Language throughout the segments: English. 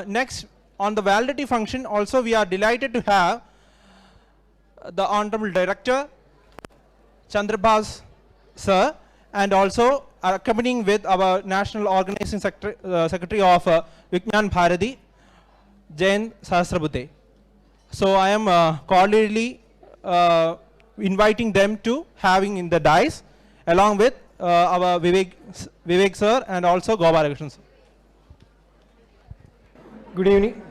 Next, on the validity function, also we are delighted to have the Honorable Director, Chandrabhas Sir, and also accompanying with our National Organizing Secretary of Vijnana Bharati, Jayant Sahasrabudhe. So I am cordially inviting them to having in the dais, along with our Vivek Sir and also Gopalakrishnan Sir. Good evening.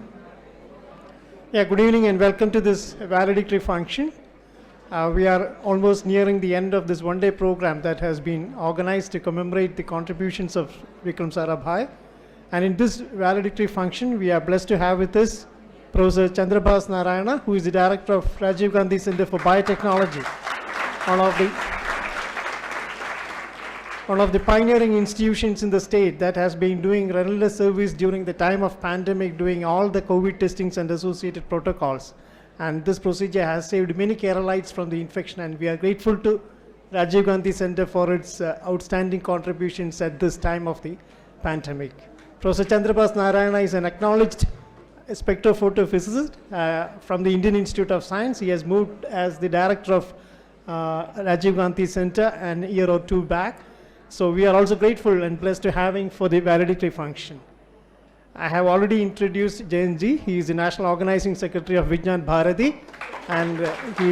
Good evening and welcome to this valedictory function. We are almost nearing the end of this one-day program that has been organized to commemorate the contributions of Vikram Sarabhai. And in this valedictory function, we are blessed to have with us Professor Chandrabhas Narayana, who is the Director of Rajiv Gandhi Center for Biotechnology, one of the pioneering institutions in the state that has been doing relentless service during the time of pandemic, doing all the COVID testings and associated protocols. And this procedure has saved many Keralites from the infection, and we are grateful to Rajiv Gandhi Center for its outstanding contributions at this time of the pandemic. Professor Chandrabhas Narayana is an acknowledged spectrophotophysicist from the Indian Institute of Science. He has moved as the director of Rajiv Gandhi Center a year or two back. So we are also grateful and blessed to have him for the valedictory function. I have already introduced Jayant ji. He is the National Organizing Secretary of Vijnana Bharati, and he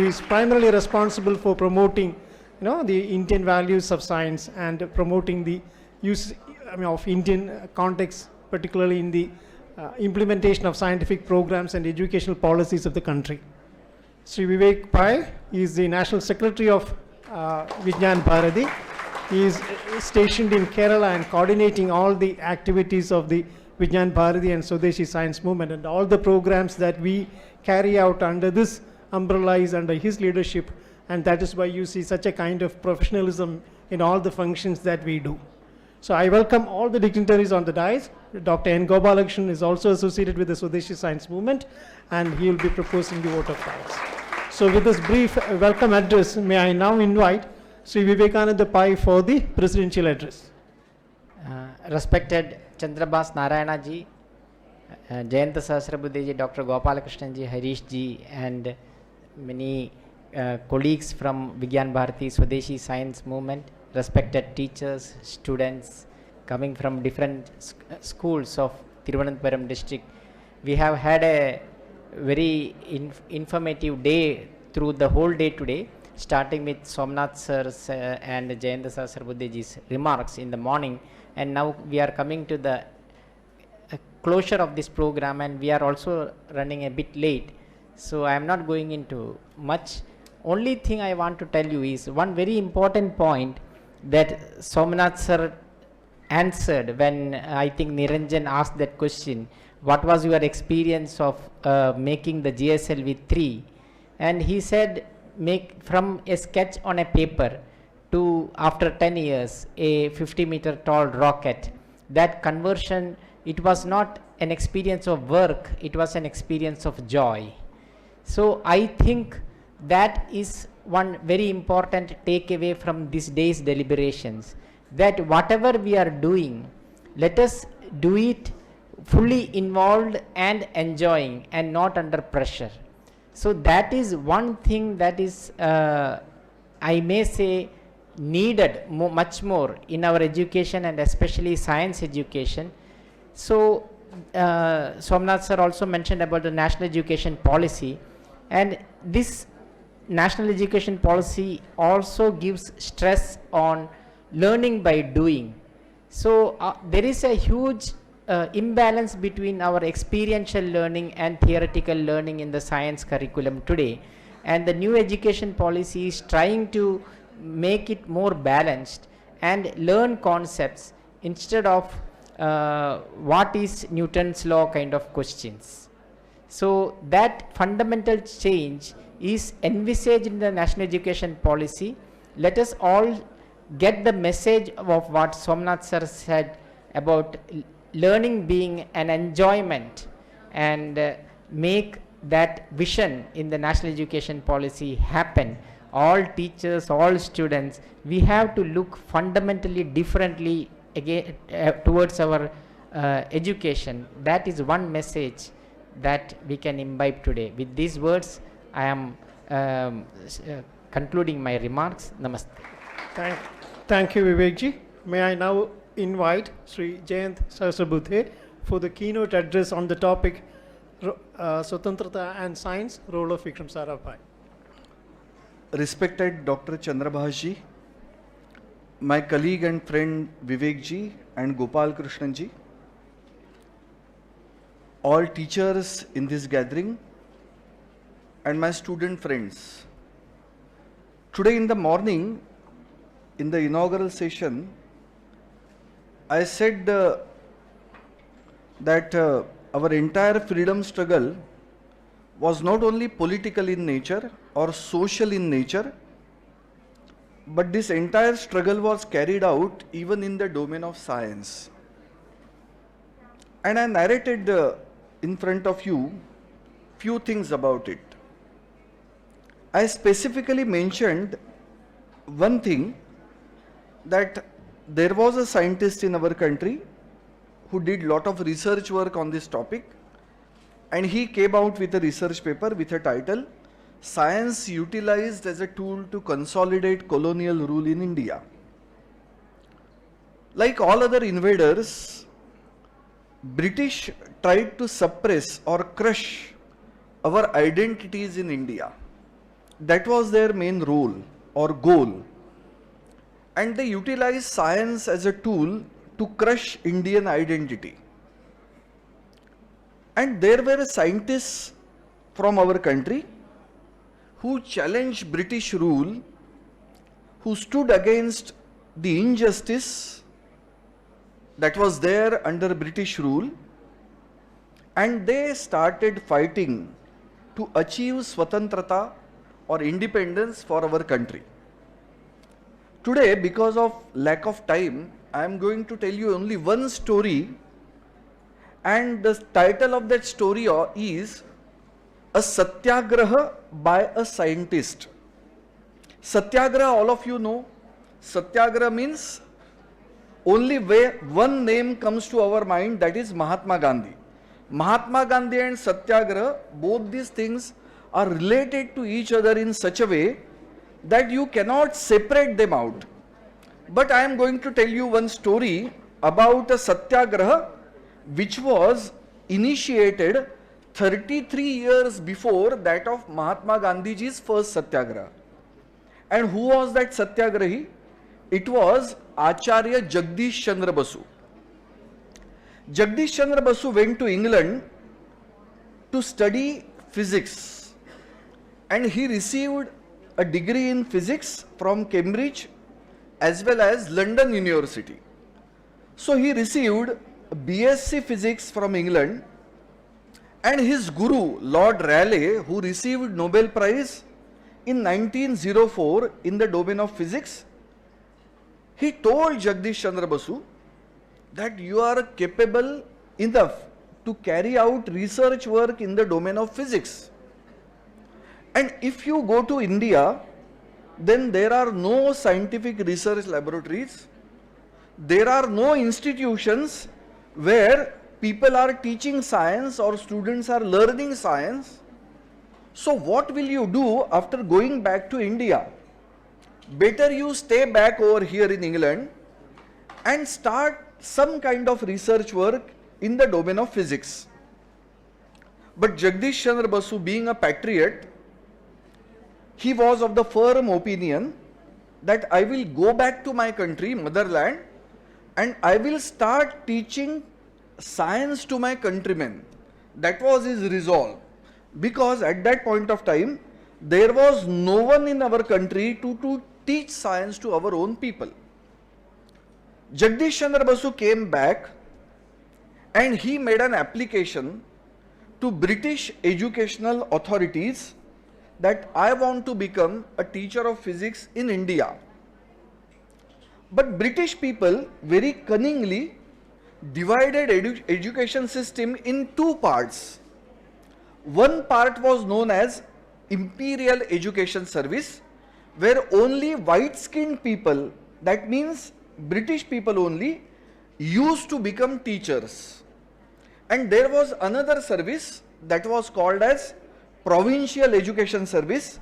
is primarily responsible for promoting, the Indian values of science and promoting the use of Indian context, particularly in the implementation of scientific programs and educational policies of the country. Sri Vivek Pai is the National Secretary of Vijnana Bharati. He is stationed in Kerala and coordinating all the activities of the Vijnana Bharati and Swadeshi science movement, and all the programs that we carry out under this umbrella is under his leadership, and that is why you see such a kind of professionalism in all the functions that we do. So I welcome all the dignitaries on the dais. Dr. N. Gopalakrishnan is also associated with the Swadeshi science movement, and he will be proposing the vote of thanks. So with this brief welcome address, may I now invite Sri Vivekananda Pai for the presidential address. Respected Chandrabhas Narayana ji, Jayant Sahasrabudhe ji, Dr. Gopalakrishnan ji, Harish ji, and many colleagues from Vijnana Bharati Swadeshi Science Movement, respected teachers, students coming from different schools of Thiruvananthapuram district. We have had a very informative day through the whole day today, starting with Somnath sir's and Jayant Sahasrabudhe ji's remarks in the morning, and now we are coming to the closure of this program, and we are also running a bit late, so I am not going into much. Only thing I want to tell you is one very important point that Somnath sir answered when I think Niranjan asked that question, what was your experience of making the GSL with 3? And he said, make from a sketch on a paper to after 10 years a 50-meter tall rocket. That conversion, it was not an experience of work, it was an experience of joy. So I think that is one very important takeaway from this day's deliberations, that whatever we are doing, let us do it fully involved and enjoying and not under pressure. So that is one thing that is, I may say, needed much more in our education and especially science education. So Somnath sir also mentioned about the national education policy, and this national education policy also gives stress on learning by doing. So there is a huge imbalance between our experiential learning and theoretical learning in the science curriculum today, and the new education policy is trying to make it more balanced and learn concepts instead of what is Newton's law kind of questions. So that fundamental change is envisaged in the national education policy. Let us all get the message of what Somnath sir said about learning being an enjoyment, and make that vision in the national education policy happen. All teachers, all students, we have to look fundamentally differently again towards our education. That is one message that we can imbibe today. With these words, I am concluding my remarks. Namaste. Thank you, Vivekji. May I now invite Sri Jayant Sahasrabudhe for the keynote address on the topic Swatantrata and Science, Role of Vikram Sarabhai. Respected Dr. Chandrabhas ji, my colleague and friend Vivek ji and Gopal Krishnan ji, all teachers in this gathering, and my student friends. Today in the morning, in the inaugural session, I said that our entire freedom struggle was not only political in nature or social in nature, but this entire struggle was carried out even in the domain of science. And I narrated in front of you few things about it. I specifically mentioned one thing, that there was a scientist in our country who did lot of research work on this topic, and he came out with a research paper with a title, Science Utilized as a Tool to Consolidate Colonial Rule in India. Like all other invaders, British tried to suppress or crush our identities in India. That was their main role or goal. And they utilized science as a tool to crush Indian identity. And there were scientists from our country who challenged British rule, who stood against the injustice that was there under British rule, and they started fighting to achieve Swatantrata or independence for our country. Today, because of lack of time, I am going to tell you only one story, and the title of that story is A Satyagraha by a Scientist. Satyagraha, all of you know. Satyagraha means only one name comes to our mind, that is Mahatma Gandhi. Mahatma Gandhi and Satyagraha, both these things are related to each other in such a way that you cannot separate them out. But I am going to tell you one story about a Satyagraha which was initiated 33 years before that of Mahatma Gandhiji's first Satyagraha. And who was that Satyagrahi? It was Acharya Jagdish Chandra Basu. Jagdish Chandra Basu went to England to study physics, and he received a degree in physics from Cambridge as well as London University. So he received BSc Physics from England, and his guru Lord Rayleigh, who received Nobel Prize in 1904 in the domain of physics, he told Jagdish Chandra Basu that you are capable enough to carry out research work in the domain of physics. And if you go to India, then there are no scientific research laboratories, there are no institutions where people are teaching science or students are learning science. So what will you do after going back to India? Better you stay back over here in England and start some kind of research work in the domain of physics. But Jagdish Chandra Basu, being a patriot, he was of the firm opinion that I will go back to my country, motherland, and I will start teaching science to my countrymen. That was his resolve, because at that point of time there was no one in our country to teach science to our own people. Jagdish Chandra Basu came back and he made an application to British educational authorities that I want to become a teacher of physics in India. But British people very cunningly divided education system in two parts. One part was known as Imperial Education Service, where only white-skinned people, that means British people only, used to become teachers. And there was another service that was called as Provincial Education Service,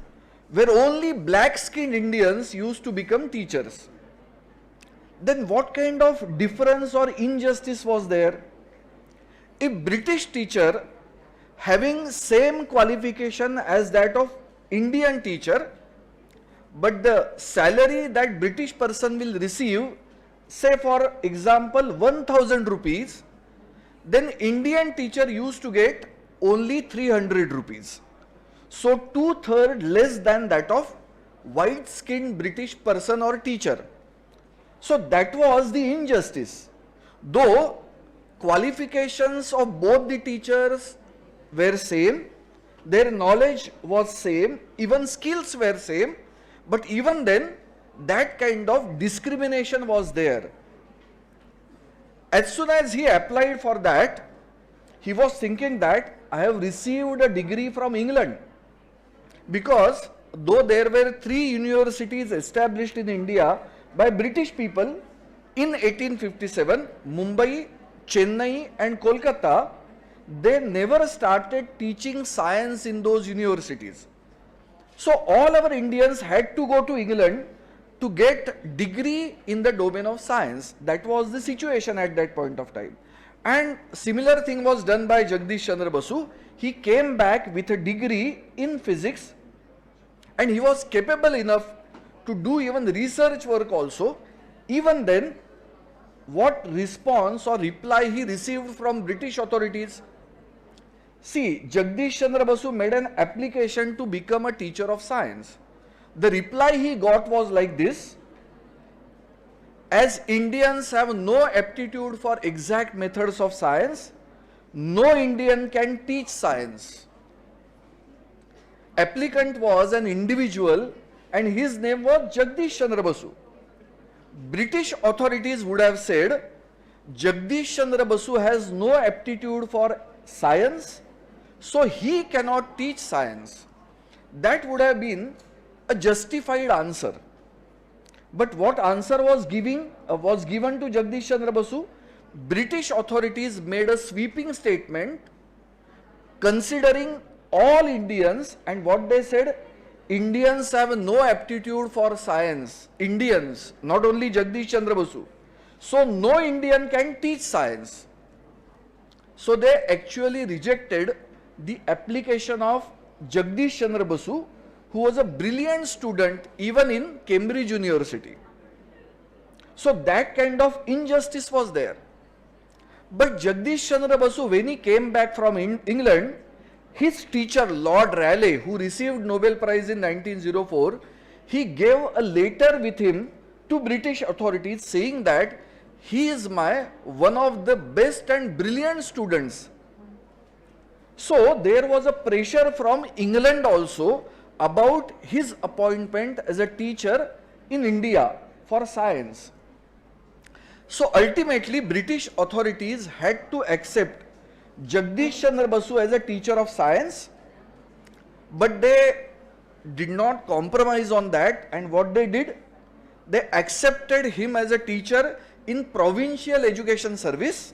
where only black-skinned Indians used to become teachers. Then what kind of difference or injustice was there? A British teacher having same qualification as that of Indian teacher, but the salary that British person will receive, say for example 1000 rupees, then Indian teacher used to get only 300 rupees. So 2/3 less than that of white skinned British person or teacher. So that was the injustice. Though qualifications of both the teachers were same, their knowledge was same, even skills were same, but even then that kind of discrimination was there. As soon as he applied for that, he was thinking that I have received a degree from England, because though there were 3 universities established in India by British people in 1857, Mumbai, Chennai and Kolkata, they never started teaching science in those universities. So all our Indians had to go to England to get degree in the domain of science. That was the situation at that point of time. And similar thing was done by Jagdish Chandra Basu. He came back with a degree in physics, and he was capable enough to do even research work also. Even then, what response or reply he received from British authorities? See, Jagdish Chandra Basu made an application to become a teacher of science. The reply he got was like this: as Indians have no aptitude for exact methods of science, no Indian can teach science. Applicant was an individual and his name was Jagdish Chandra Basu. British authorities would have said, Jagdish Chandra Basu has no aptitude for science, so he cannot teach science. That would have been a justified answer. But what answer was given to Jagdish Chandra Basu? British authorities made a sweeping statement considering all Indians, and what they said, Indians have no aptitude for science. Indians, not only Jagdish Chandra Basu. So no Indian can teach science. So they actually rejected the application of Jagdish Chandra Basu, who was a brilliant student even in Cambridge University. So that kind of injustice was there. But Jagdish Chandra Basu, when he came back from England, his teacher Lord Raleigh, who received Nobel Prize in 1904, he gave a letter with him to British authorities saying that he is one of the best and brilliant students. So there was a pressure from England also about his appointment as a teacher in India for science. So ultimately British authorities had to accept Jagdish Chandra Basu as a teacher of science, but they did not compromise on that, and what they did, they accepted him as a teacher in Provincial Education Service,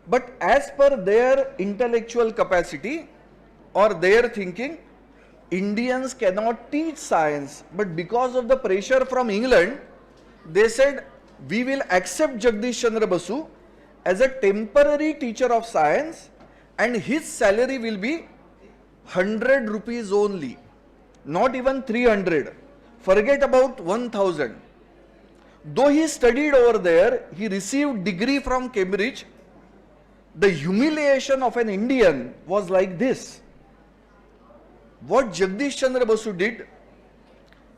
but as per their intellectual capacity or their thinking, Indians cannot teach science, but because of the pressure from England, they said, we will accept Jagdish Chandra Basu as a temporary teacher of science, and his salary will be 100 rupees only, not even 300. Forget about 1000. Though he studied over there, he received degree from Cambridge. The humiliation of an Indian was like this. What Jagdish Chandra Basu did,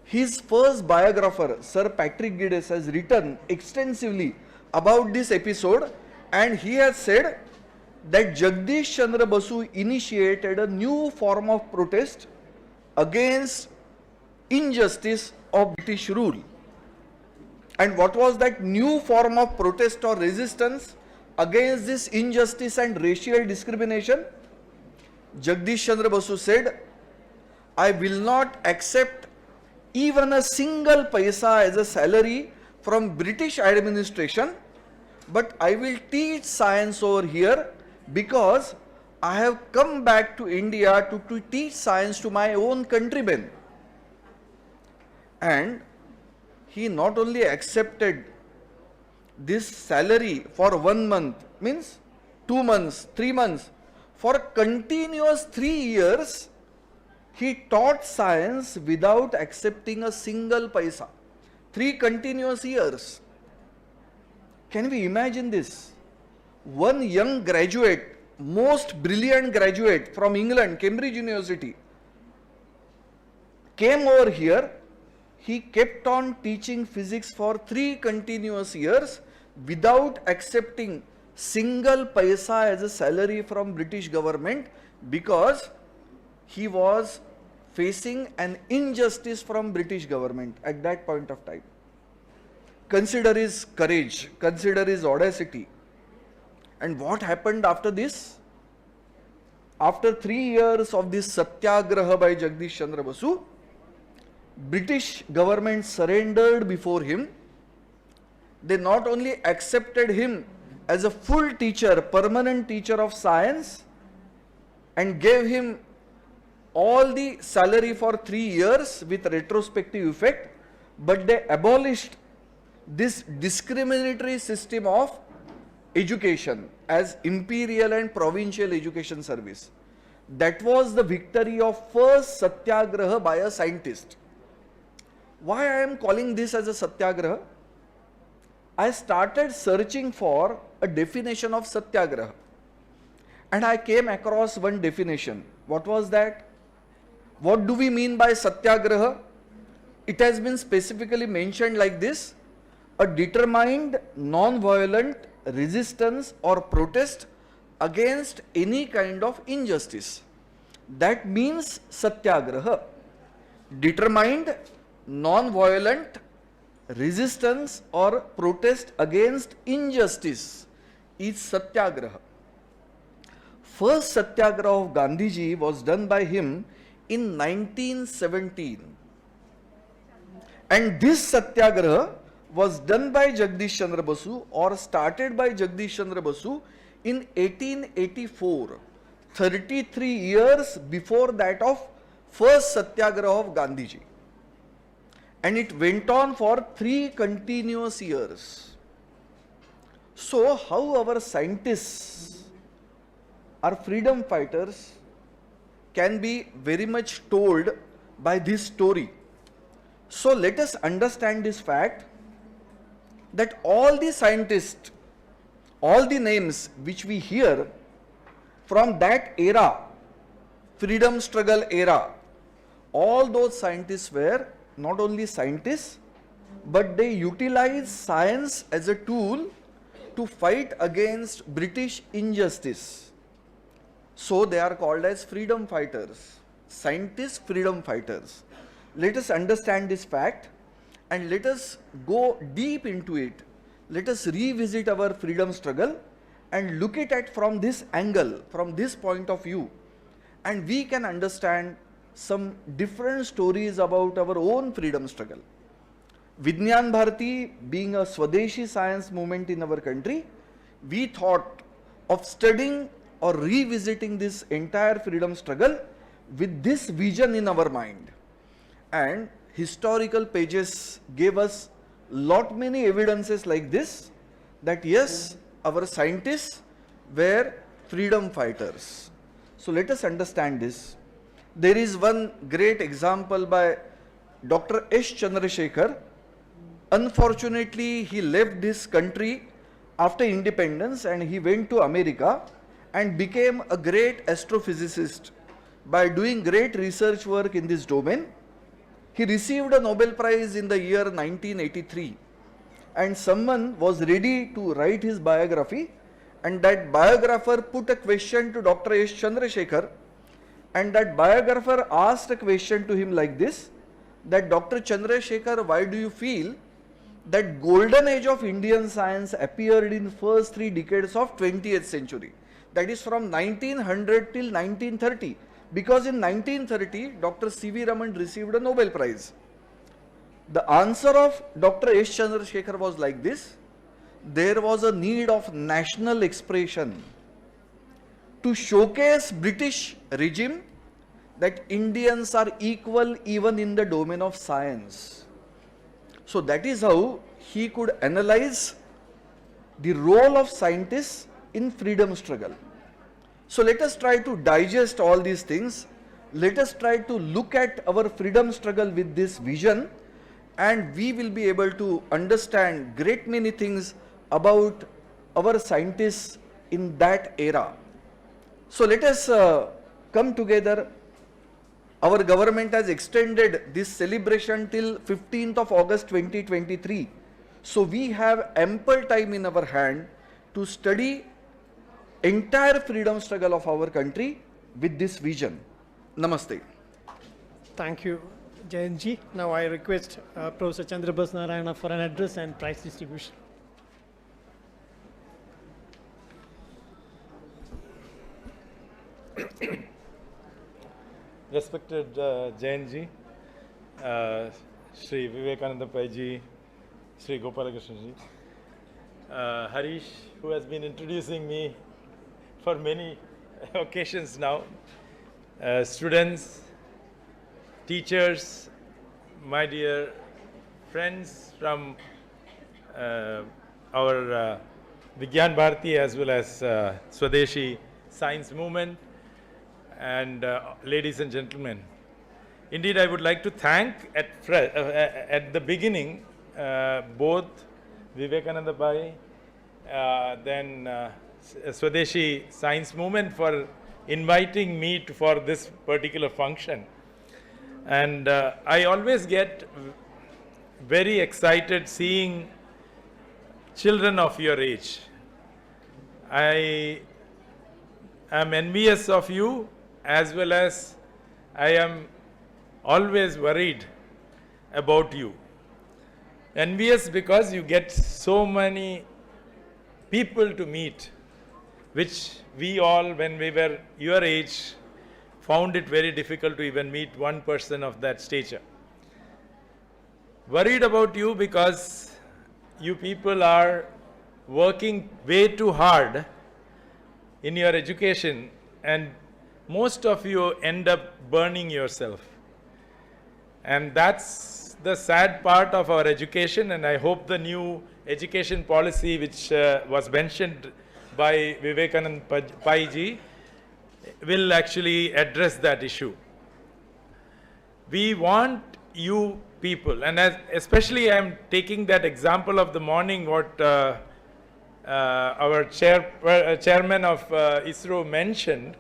his first biographer, Sir Patrick Geddes, has written extensively about this episode, and he has said that Jagdish Chandra Basu initiated a new form of protest against injustice of British rule. And what was that new form of protest or resistance against this injustice and racial discrimination? Jagdish Chandra Basu said, I will not accept even a single paisa as a salary from British administration but I will teach science over here because I have come back to India to teach science to my own countrymen. And he not only accepted this salary for 1 month, means 2 months, 3 months, for continuous 3 years, he taught science without accepting a single paisa. 3 continuous years. Can we imagine this? One young graduate, most brilliant graduate from England, Cambridge University, came over here. He kept on teaching physics for 3 continuous years without accepting single paisa as a salary from British government, because he was facing an injustice from British government at that point of time. Consider his courage, consider his audacity. And what happened after this? After 3 years of this satyagraha by Jagdish Chandra Basu, British government surrendered before him. They not only accepted him as a full teacher, permanent teacher of science, and gave him all the salary for 3 years with retrospective effect, but they abolished this discriminatory system of education as imperial and provincial education service. That was the victory of first satyagraha by a scientist. Why I am calling this as a satyagraha? I started searching for a definition of satyagraha, and I came across one definition. What was that? What do we mean by satyagraha? It has been specifically mentioned like this: a determined non-violent resistance or protest against any kind of injustice. That means satyagraha. Determined non-violent resistance or protest against injustice is satyagraha. First satyagraha of Gandhiji was done by him in 1917, and this satyagraha was done by Jagdish Chandra Basu, or started by Jagdish Chandra Basu, in 1884, 33 years before that of first satyagraha of Gandhiji. And it went on for 3 continuous years. So how our scientists, our freedom fighters, can be very much told by this story. So let us understand this fact that all the scientists, all the names which we hear from that era, freedom struggle era, all those scientists were not only scientists, but they utilized science as a tool to fight against British injustice. So they are called as freedom fighters, scientists, freedom fighters. Let us understand this fact and let us go deep into it. Let us revisit our freedom struggle and look at it from this angle, from this point of view, and we can understand some different stories about our own freedom struggle. Vijnana Bharati being a Swadeshi science movement in our country, we thought of studying or revisiting this entire freedom struggle with this vision in our mind. And historical pages gave us many evidences like this, that yes, our scientists were freedom fighters. So let us understand this. There is one great example by Dr. S. Chandrasekhar. Unfortunately, he left this country after independence and he went to America and became a great astrophysicist by doing great research work in this domain. He received a Nobel Prize in the year 1983, and someone was ready to write his biography, and that biographer put a question to Dr. S. Chandrasekhar, and that biographer asked a question to him like this, that Dr. Chandrasekhar, why do you feel that golden age of Indian science appeared in first 3 decades of 20th century, that is from 1900 till 1930, because in 1930 Dr. C.V. Raman received a Nobel Prize. The answer of Dr. S. Chandrasekhar was like this, there was a need of national expression to showcase British regime that Indians are equal even in the domain of science. So that is how he could analyze the role of scientists in freedom struggle. So let us try to digest all these things. Let us try to look at our freedom struggle with this vision, and we will be able to understand great many things about our scientists in that era. So let us come together. Our government has extended this celebration till 15th of August 2023. So we have ample time in our hand to study entire freedom struggle of our country with this vision. Namaste. Thank you, Jayant. Now I request Professor Chandrabhas Narayana for an address and prize distribution. Respected Jayant, Sree Vivekananda Sree Gopalakrishnan, Harish, who has been introducing me for many occasions now, students, teachers, my dear friends from our Vijnana Bharati as well as Swadeshi science movement, and ladies and gentlemen. Indeed, I would like to thank at the beginning both Vivekananda Bhai, then Swadeshi Science Movement for inviting me for this particular function. And I always get very excited seeing children of your age. I am envious of you, as well as I am always worried about you. Envious because you get so many people to meet, which we all, when we were your age, found it very difficult to even meet one person of that stature. Worried about you because you people are working way too hard in your education, and most of you end up burning yourself. And that's the sad part of our education, and I hope the new education policy which was mentioned by Vivekananda Pai ji will actually address that issue. We want you people, and especially I am taking that example of the morning what our chairman of ISRO mentioned,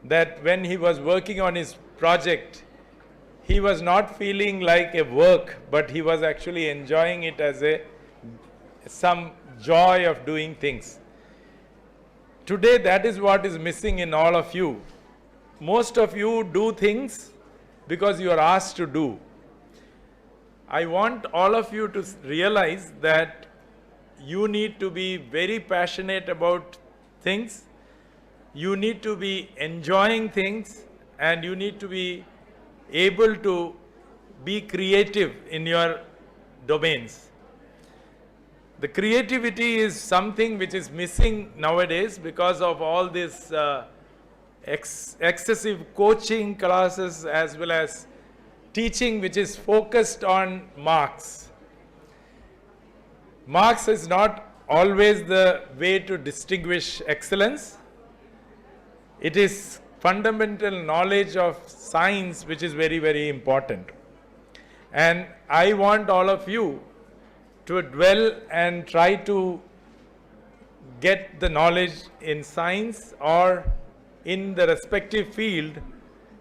that when he was working on his project, he was not feeling like a work, but he was actually enjoying it as some joy of doing things. Today, that is what is missing in all of you. Most of you do things because you are asked to do. I want all of you to realize that you need to be very passionate about things, you need to be enjoying things, and you need to be able to be creative in your domains. The creativity is something which is missing nowadays because of all this excessive coaching classes as well as teaching which is focused on marks. Marks is not always the way to distinguish excellence. It is fundamental knowledge of science which is very, very important. And I want all of you to dwell and try to get the knowledge in science or in the respective field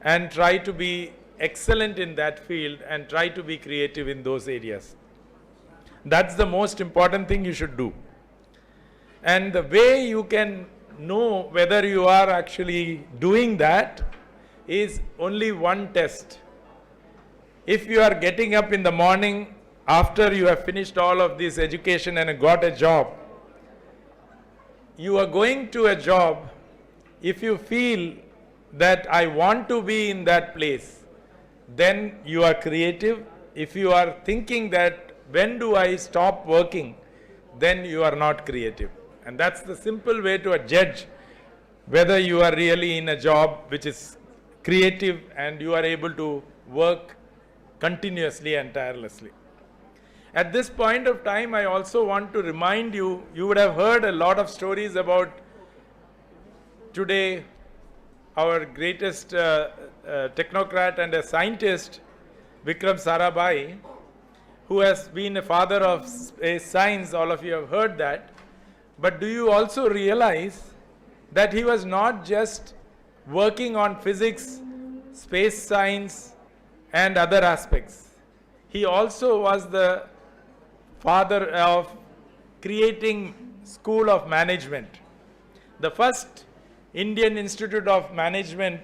and try to be excellent in that field and try to be creative in those areas. That's the most important thing you should do. And the way you can know whether you are actually doing that is only one test. If you are getting up in the morning after you have finished all of this education and got a job, you are going to a job, if you feel that I want to be in that place, then you are creative. If you are thinking that when do I stop working, then you are not creative. And that's the simple way to judge whether you are really in a job which is creative and you are able to work continuously and tirelessly. At this point of time, I also want to remind you, you would have heard a lot of stories about today our greatest technocrat and a scientist, Vikram Sarabhai, who has been a father of space science. All of you have heard that. But do you also realize that he was not just working on physics, space science, and other aspects? He also was the father of creating School of Management. The first Indian Institute of Management,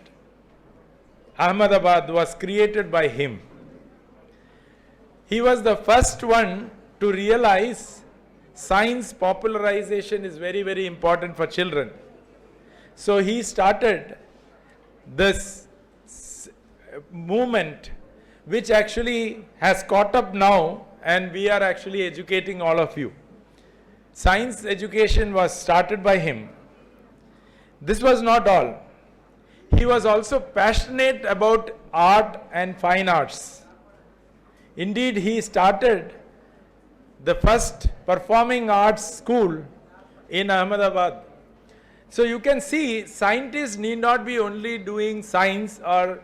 Ahmedabad, was created by him. He was the first one to realize science popularization is very, very important for children. So he started this movement which actually has caught up now, and we are actually educating all of you. Science education was started by him. This was not all. He was also passionate about art and fine arts. Indeed, he started the first performing arts school in Ahmedabad. So you can see, scientists need not be only doing science or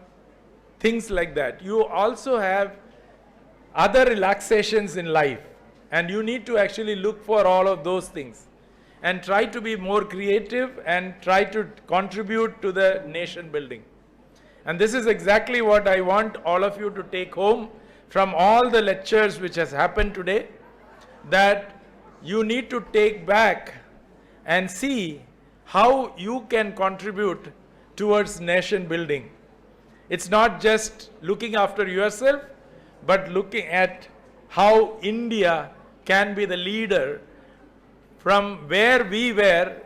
things like that. You also have other relaxations in life, and you need to actually look for all of those things and try to be more creative and try to contribute to the nation building. And this is exactly what I want all of you to take home from all the lectures which has happened today, that you need to take back and see how you can contribute towards nation building. It's not just looking after yourself, but looking at how India can be the leader from where we were,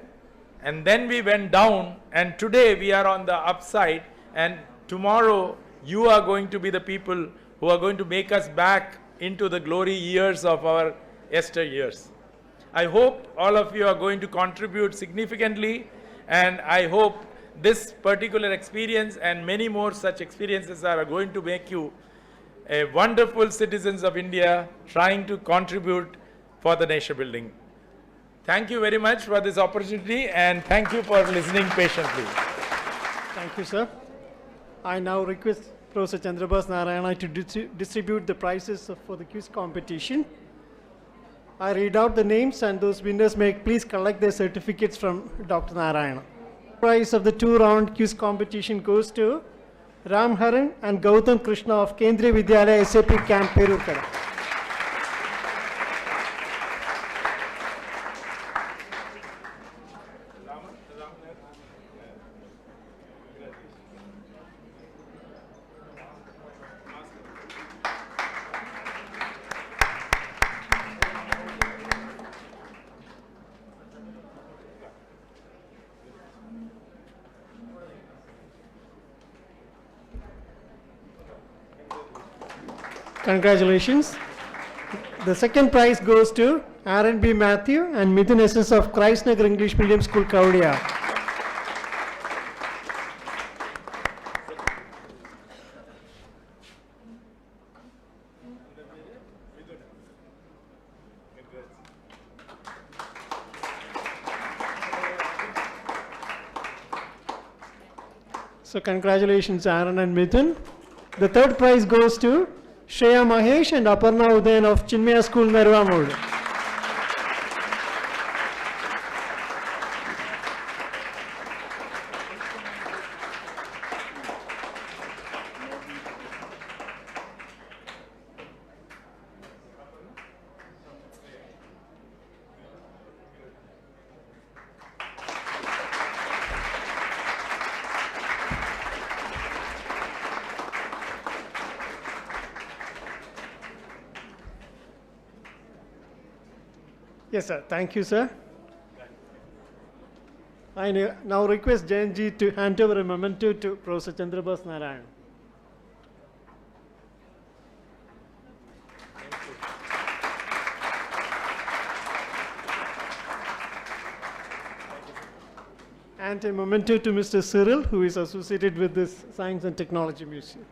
and then we went down, and today we are on the upside, and tomorrow you are going to be the people who are going to make us back into the glory years of our yesteryears. I hope all of you are going to contribute significantly, and I hope this particular experience and many more such experiences are going to make you a wonderful citizens of India trying to contribute for the nation building. Thank you very much for this opportunity, and thank you for listening patiently. Thank you, sir. I now request Professor Chandrabhas Narayana to distribute the prizes for the quiz competition. I read out the names, and those winners may please collect their certificates from Dr. Narayana. Prize of the two-round quiz competition goes to Ram Haran and Gautam Krishna of Kendriya Vidyalaya SAP Camp Perukada. Congratulations. The second prize goes to Aaron B. Matthew and Mithun SS of Christ Nagar English Medium School, Kaudia. So congratulations, Aaron and Mithun. The third prize goes to Shreya Mahesh and Aparna Udayan of Chinmaya School, Mervamud. Yes, sir. Thank you, sir. I now request Jayant ji to hand over a memento to Professor Chandrabhas Narayana. grant a memento to Mr. Cyril, who is associated with this Science and Technology Museum.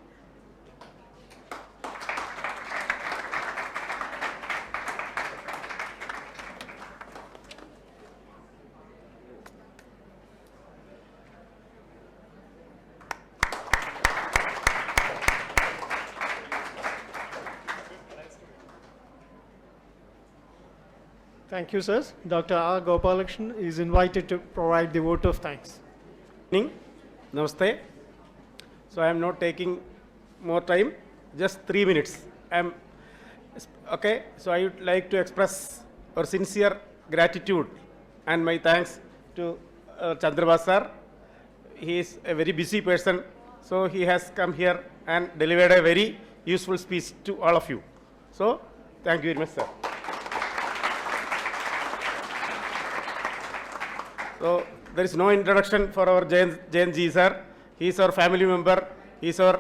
Thank you, sir. Dr. R. Gopalakrishnan is invited to provide the vote of thanks. Evening. Namaste. So I am not taking more time, just 3 minutes. Okay. So I would like to express our sincere gratitude and my thanks to Chandrabhas sir. He is a very busy person, so he has come here and delivered a very useful speech to all of you. So thank you very much, sir. So there is no introduction for our Jayant ji sir. He is our family member, he is our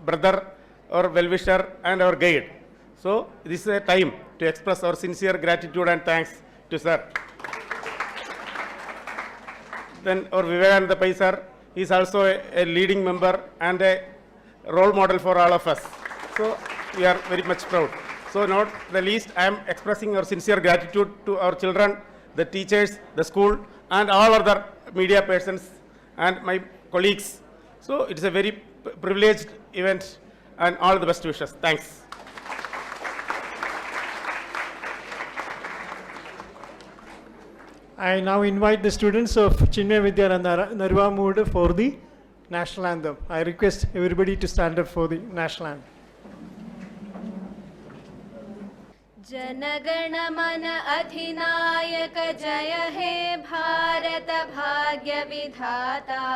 brother, our well-wisher and our guide. So this is a time to express our sincere gratitude and thanks to sir. Then our Vijnana Bharati sir, he is also a leading member and a role model for all of us. So we are very much proud. So not the least, I am expressing our sincere gratitude to our children, the teachers, the school, and all other media persons and my colleagues. So it is a very privileged event and all the best wishes. Thanks. I now invite the students of Chinmaya Vidyalaya Naruvamudu for the national anthem. I request everybody to stand up for the national anthem. जनगण मन अधिनायक जय हे भारत भाग्य विधाता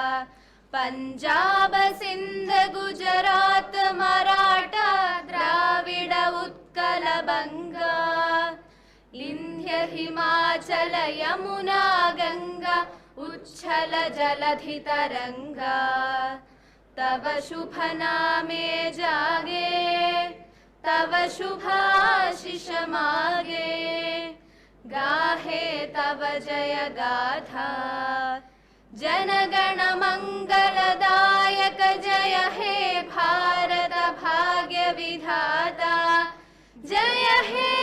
पंजाब सिंध गुजरात मराठा द्राविड उत्कल बंगा विंध्य हिमाचल यमुना गंगा उच्छल जलधि तरंगा तव शुभ नामे जागे तव शुभाशिष मागे गाहे तव जय गाथा जनगण मंगलदायक जय हे भारत भाग्य विधाता जय हे